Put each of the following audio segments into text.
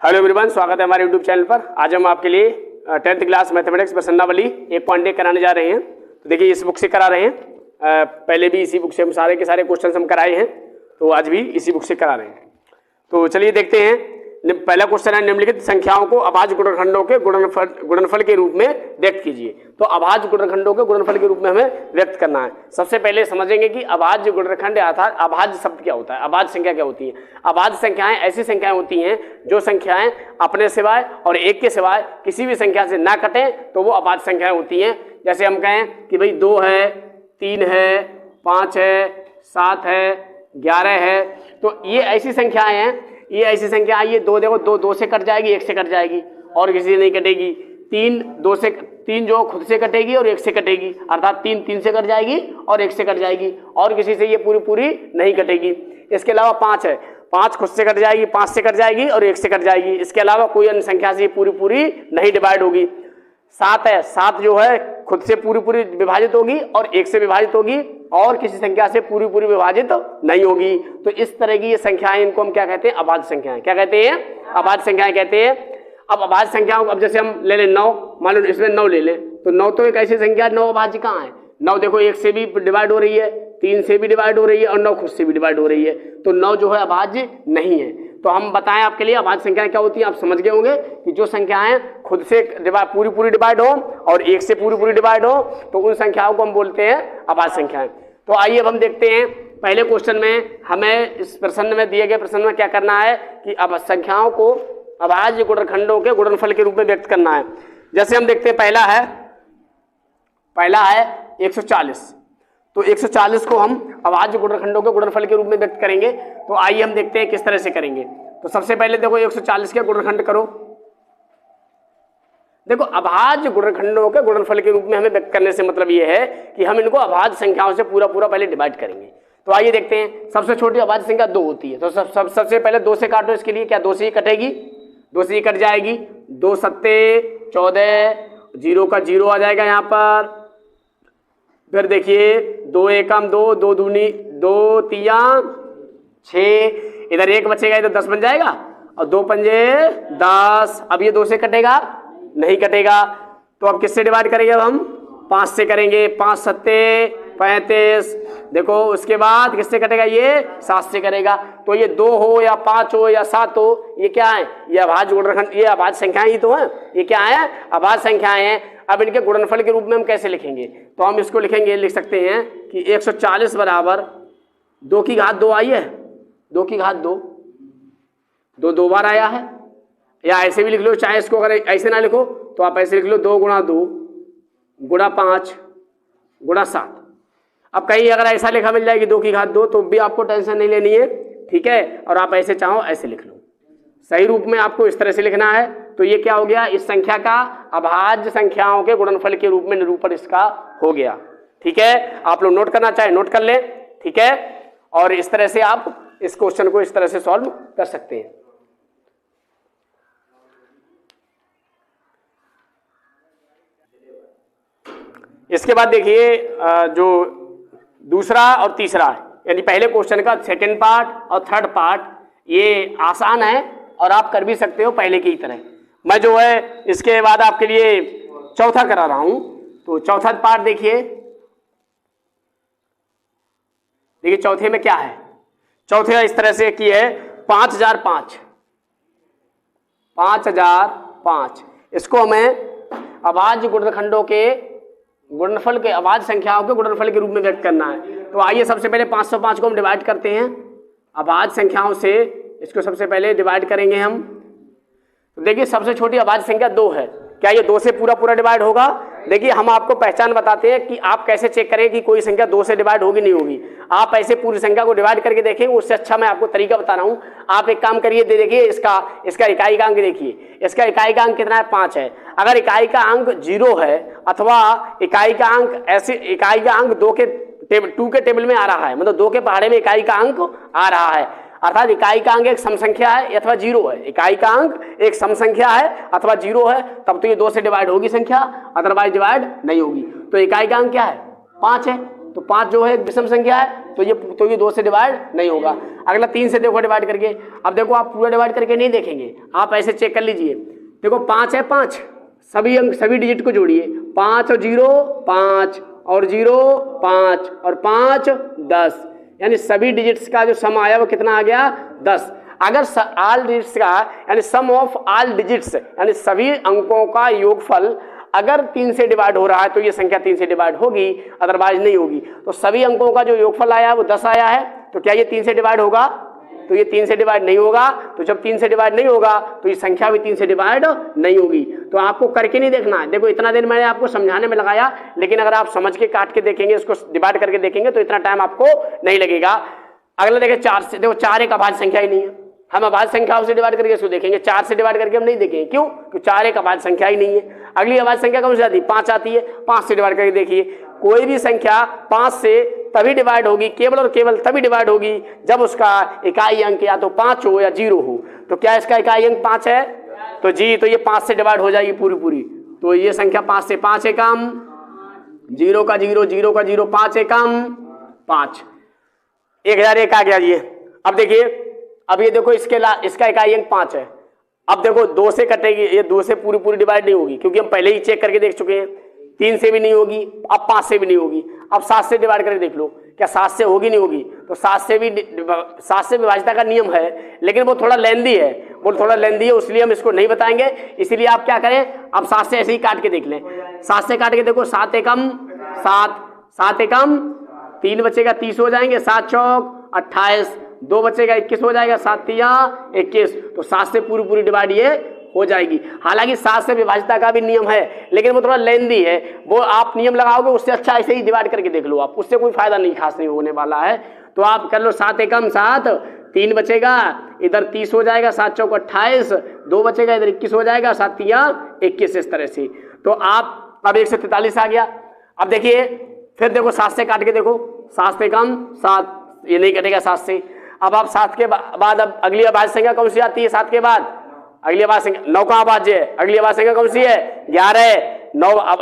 Hello everyone, स्वागत है हमारे यूट्यूब चैनल पर। आज हम आपके लिए 10th क्लास मैथमेटिक्स प्रश्नावली 1.1 कराने जा रहे हैं। तो देखिए, इस बुक से करा रहे हैं। पहले भी इसी बुक से हम सारे के सारे क्वेश्चन हम कराए हैं, तो आज भी इसी बुक से करा रहे हैं। तो चलिए देखते हैं। पहला क्वेश्चन है, निम्नलिखित संख्याओं को अभाज्य गुणनखंडों के गुणनफल के रूप में व्यक्त कीजिए। तो अभाज्य गुणनखंडों के गुणनफल के रूप में हमें व्यक्त करना है। सबसे पहले समझेंगे कि अभाज्य गुणनखंड अर्थात अभाज्य शब्द क्या होता है, अभाज्य संख्या क्या होती है। अभाज्य संख्याएं ऐसी संख्याएं होती हैं जो संख्याएं अपने सिवाय और एक के सिवाय किसी भी संख्या से ना कटें तो वो अभाज्य संख्याएं होती हैं। जैसे हम कहें कि भाई 2 है, 3 है, 5 है, 7 है, 11 है, तो ये ऐसी संख्याएं हैं। ये ऐसी संख्या आई है, 2 देखो, 2 से कट जाएगी, 1 से कट जाएगी और किसी से नहीं कटेगी। 3 जो खुद से कटेगी और 1 से कटेगी, अर्थात 3 से कट जाएगी और 1 से कट जाएगी और किसी से ये पूरी नहीं कटेगी। इसके अलावा 5 है, 5 खुद से कट जाएगी, 5 से कट जाएगी और 1 से कट जाएगी। इसके अलावा कोई अन्य संख्या से पूरी नहीं डिवाइड होगी। 7 है, 7 जो है खुद से पूरी विभाजित होगी और 1 से विभाजित होगी और किसी संख्या से पूरी विभाजित नहीं होगी। तो इस तरह की ये संख्याएं, इनको हम क्या कहते हैं, अभाज्य संख्याएं। क्या कहते हैं? अभाज्य संख्याएं कहते हैं। अब अभाज्य संख्याओं को, अब जैसे हम ले लें 9, मान लो इसमें 9 ले लें, तो 9 तो एक ऐसी संख्या, 9 अभाज्य कहाँ है? 9 देखो 1 से भी डिवाइड हो रही है, 3 से भी डिवाइड हो रही है और 9 खुद से भी डिवाइड हो रही है, तो 9 जो है अभाज्य नहीं है। तो हम बताएं आपके लिए अभाज्य संख्याएं क्या होती हैं। आप समझ गए होंगे कि जो संख्याएं खुद से पूरी डिवाइड हो और 1 से पूरी डिवाइड हो तो उन संख्याओं को हम बोलते हैं अभाज्य संख्याएं। तो आइए अब हम देखते हैं पहले क्वेश्चन में। हमें इस प्रश्न में दिए गए प्रश्न में क्या करना है कि अब संख्याओं को अभाज्य गुणनखंडों के गुणनफल के रूप में व्यक्त करना है। जैसे हम देखते हैं, पहला है 140। तो 140 को हम अभाज्य गुणनखंडों के गुणनफल के रूप में व्यक्त करेंगे। तो आइए हम देखते हैं किस तरह से करेंगे। तो सबसे पहले देखो 140 के गुणनखंड करो। देखो, अभाज्य गुणनखंडों के गुणनफल के रूप में हमें व्यक्त करने से मतलब ये है कि हम इनको अभाज्य संख्याओं से पूरा पहले डिवाइड करेंगे। तो आइए देखते हैं। सबसे छोटी अभाज्य संख्या 2 होती है, तो सबसे पहले 2 से काटो। इसके लिए क्या 2 से ही कटेगी, 2 से ही कट जाएगी। 2 सत्ते 14, 0 का 0 आ जाएगा यहाँ पर। फिर देखिए 2 एकम 2, 2 दूनी 2 तिया 6, इधर 1 बचेगा, इधर 10 बन जाएगा और 2 पंजे 10। अब ये 2 से कटेगा नहीं कटेगा, तो अब किससे डिवाइड करेंगे? अब हम 5 से करेंगे। 5 सत्ते 35। देखो उसके बाद किससे कटेगा? ये 7 से करेगा। तो ये 2 हो या 5 हो या 7 हो, ये क्या है? ये अभाज्य गुणनखंड, ये अभाज्य संख्याएं ही तो हैं। ये क्या है? अभाज्य संख्याएं हैं। अब इनके गुणनफल के रूप में हम कैसे लिखेंगे? तो हम इसको लिखेंगे, लिख सकते हैं कि 140 बराबर 2 की घात 2 आई है, 2 की घात 2, 2 बार आया है। या ऐसे भी लिख लो, चाहे इसको अगर ऐसे ना लिखो तो आप ऐसे लिख लो, 2 गुणा 2 गुणा 5 गुणा 7। अब कहीं अगर ऐसा लिखा मिल जाएगी 2 की घात 2, तो भी आपको टेंशन नहीं लेनी है, ठीक है। और आप ऐसे चाहो ऐसे लिख लो, सही रूप में आपको इस तरह से लिखना है। तो ये क्या हो गया? इस संख्या का अभाज्य संख्याओं के गुणनफल के रूप में निरूपण इसका हो गया, ठीक है। आप लोग नोट करना चाहे नोट कर लें, ठीक है। और इस तरह से आप इस क्वेश्चन को इस तरह से सॉल्व कर सकते हैं। इसके बाद देखिए जो दूसरा और तीसरा है, यानी पहले क्वेश्चन का सेकंड पार्ट और थर्ड पार्ट, ये आसान है और आप कर भी सकते हो पहले की तरह। मैं जो है इसके बाद आपके लिए चौथा करा रहा हूं। तो चौथा पार्ट देखिए चौथे में क्या है। चौथे इस तरह से की है 5005। इसको हमें अभाज्य गुणनखंडों के गुणनफल के, अभाज्य संख्याओं के गुणनफल के रूप में व्यक्त करना है। तो आइए सबसे पहले 505 को हम डिवाइड करते हैं अभाज्य संख्याओं से। इसको सबसे पहले डिवाइड करेंगे हम। तो देखिए सबसे छोटी अभाज्य संख्या 2 है। क्या ये 2 से पूरा डिवाइड होगा? देखिए हम आपको पहचान बताते हैं कि आप कैसे चेक करें कि कोई संख्या 2 से डिवाइड होगी नहीं होगी। आप ऐसे पूरी संख्या को डिवाइड करके देखेंगे, उससे अच्छा मैं आपको तरीका बता रहा हूं। आप एक काम करिए, देखिए इसका इकाई का अंक देखिए। इसका इकाई का अंक कितना है? 5 है। अगर इकाई का अंक 0 है अथवा इकाई का अंक 2 के टेबल में आ रहा है, मतलब 2 के पहाड़े में इकाई का अंक आ रहा है, अर्थात इकाई का अंक एक सम संख्या है अथवा 0 है। इकाई का अंक एक सम संख्या है अथवा 0 है, तब तो ये 2 से डिवाइड होगी संख्या, अदरवाइज डिवाइड नहीं होगी। तो इकाई का अंक क्या है? 5 है। तो 5 जो है एक विषम संख्या है, तो ये 2 से डिवाइड नहीं होगा। अगला 3 से देखो डिवाइड करके। अब देखो आप पूरा डिवाइड करके नहीं देखेंगे, आप ऐसे चेक कर लीजिए। देखो 5 है 5, सभी अंक सभी डिजिट को जोड़िए। 5 और 0 5 और 0 5 और 5 10, यानी सभी डिजिट्स का जो सम आया वो कितना आ गया 10। अगर ऑल डिजिट्स का यानी सम ऑफ ऑल डिजिट्स यानी सभी अंकों का योगफल अगर 3 से डिवाइड हो रहा है तो ये संख्या 3 से डिवाइड होगी, अदरवाइज नहीं होगी। तो सभी अंकों का जो योगफल आया है वो 10 आया है, तो क्या ये 3 से डिवाइड होगा? तो ये 3 से डिवाइड नहीं होगा। तो जब 3 से डिवाइड नहीं होगा तो ये संख्या भी 3 से डिवाइड नहीं होगी। तो आपको करके नहीं देखना है। देखो इतना देर मैंने आपको समझाने में लगाया, लेकिन अगर आप समझ के काट के देखेंगे, इसको डिवाइड करके देखेंगे तो इतना टाइम आपको नहीं लगेगा। अगला देखें 4 से। देखो 4 एक अभाज्य संख्या ही नहीं है, हम अभाज्य संख्याओं से डिवाइड करके इसको देखेंगे। 4 से डिवाइड करके हम नहीं देखेंगे, क्यों? क्योंकि 4 एक अभाज्य संख्या ही नहीं है। अगली अभाज्य संख्या कौन सी आती है? 5 आती है। 5 से डिवाइड करके देखिए, कोई भी संख्या 5 से तभी डिवाइड होगी, केवल और केवल तभी डिवाइड होगी जब उसका इकाई अंक या तो 5 हो या 0 हो। तो क्या इसका इकाई अंक 5 है? तो जी, तो ये 5 से डिवाइड हो जाएगी पूरी। तो ये संख्या 5 से 5 है कम, 0 का 0, 0 का 0, 5 है कम 5, 1001 आ गया ये। अब देखिए, अब ये देखो इसका इकाई अंक 5 है। अब देखो 2 से कटेगी, ये 2 से पूरी डिवाइड नहीं होगी, क्योंकि हम पहले ही चेक करके देख चुके हैं। 3 से भी नहीं होगी, अब 5 से भी नहीं होगी। अब 7 से डिवाइड करके देख लो, क्या 7 से होगी? नहीं होगी। तो 7 से विभाज्यता का नियम है, लेकिन वो थोड़ा लेंदी है, इसलिए हम इसको नहीं बताएंगे। इसलिए आप क्या करें, अब 7 से ऐसे ही काट के देख लें। 7 से काट के देखो, 7 एकम 7, 7 एकम 3 बचेगा, 30 हो जाएंगे। 7 चौक 28, 2 बचेगा, 21 हो जाएगा। 7 तिया 21, तो 7 से पूरी डिवाइड ये हो जाएगी। हालांकि 7 से विभाज्यता का भी नियम है, लेकिन वो थोड़ा लेंदी है, वो आप नियम लगाओगे, उससे अच्छा ऐसे ही डिवाइड करके देख लो आप, उससे कोई फायदा नहीं खास नहीं होने वाला है। तो आप कर लो 7 एकम 7, 3 बचेगा, इधर 30 हो जाएगा। 7 चौक 28, 2 बचेगा, इधर 21 हो जाएगा। 7 तिया 21, इस तरह से। तो आप अब 143 आ गया। अब देखिए फिर देखो 7 से काट के देखो, 7 से कम 7, ये नहीं कटेगा 7 से। अब आप 7 के बाद अब अगली अभाज्य संख्या कौन सी आती है? 7 के बाद अगली अभाज्य संख्या 9 का अभाज्य है। अगली अभाज्य संख्या कौन सी है? 11।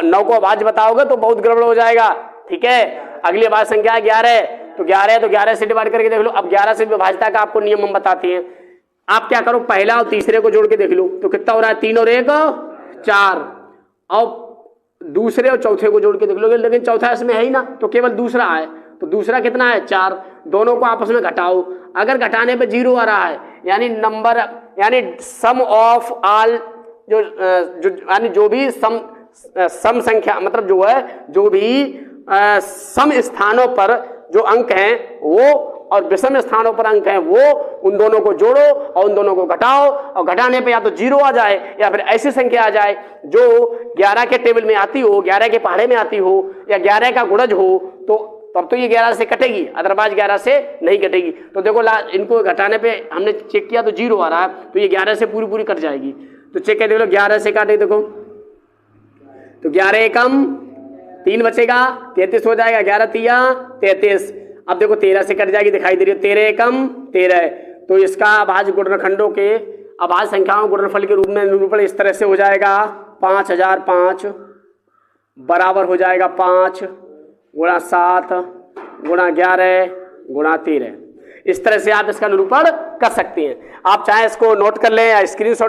9 को अभाज्य बताओगे तो बहुत गड़बड़ हो जाएगा, ठीक है। अगली अभाज्य संख्या है 11, तो 11 से डिवाइड करके देख लो। अब 11 से विभाज्यता का आपको नियम हम बताते हैं। आप क्या करो, पहला और तीसरे को जोड़ के देख लो, तो कितना हो रहा है? 3 और 1 4। और दूसरे और चौथे को जोड़ के देख लो, लेकिन चौथा इसमें है ही ना, तो केवल दूसरा है। तो दूसरा कितना है? 4। दोनों को आपस में घटाओ, अगर घटाने पे 0 आ रहा है, यानी सम ऑफ ऑल जो भी सम संख्या, मतलब जो भी सम स्थानों पर जो अंक हैं वो और विषम स्थानों पर अंक हैं वो, उन दोनों को जोड़ो और उन दोनों को घटाओ, और घटाने पे या तो 0 आ जाए या फिर ऐसी संख्या आ जाए जो 11 के टेबल में आती हो, 11 के पहाड़े में आती हो, या 11 का गुणज हो, तो तब तो ये 11 से कटेगी, अदरवाइज 11 से नहीं कटेगी। तो देखो इनको घटाने पे हमने चेक किया तो 0 आ रहा है, तो ये 11 से पूरी कट जाएगी। तो चेक कर देख लो, 11 से काटे देखो, तो 11 एकम 3 बचेगा, 33 हो जाएगा। 11 तिया 33। अब देखो 13 से कट जाएगी, दिखाई दे रही है। 13 एकम 13, तो इसका अभाज्य गुणनखंडों के अभाज्य संख्याओं गुणनफल के रूप में निरूपण इस तरह से हो जाएगा। 5005 बराबर हो जाएगा 5 गुणा 7 गुणा 11 गुणा 13। इस तरह से आप इसका निरूपण कर सकते हैं। आप चाहे इसको नोट कर लें या स्क्रीनशॉट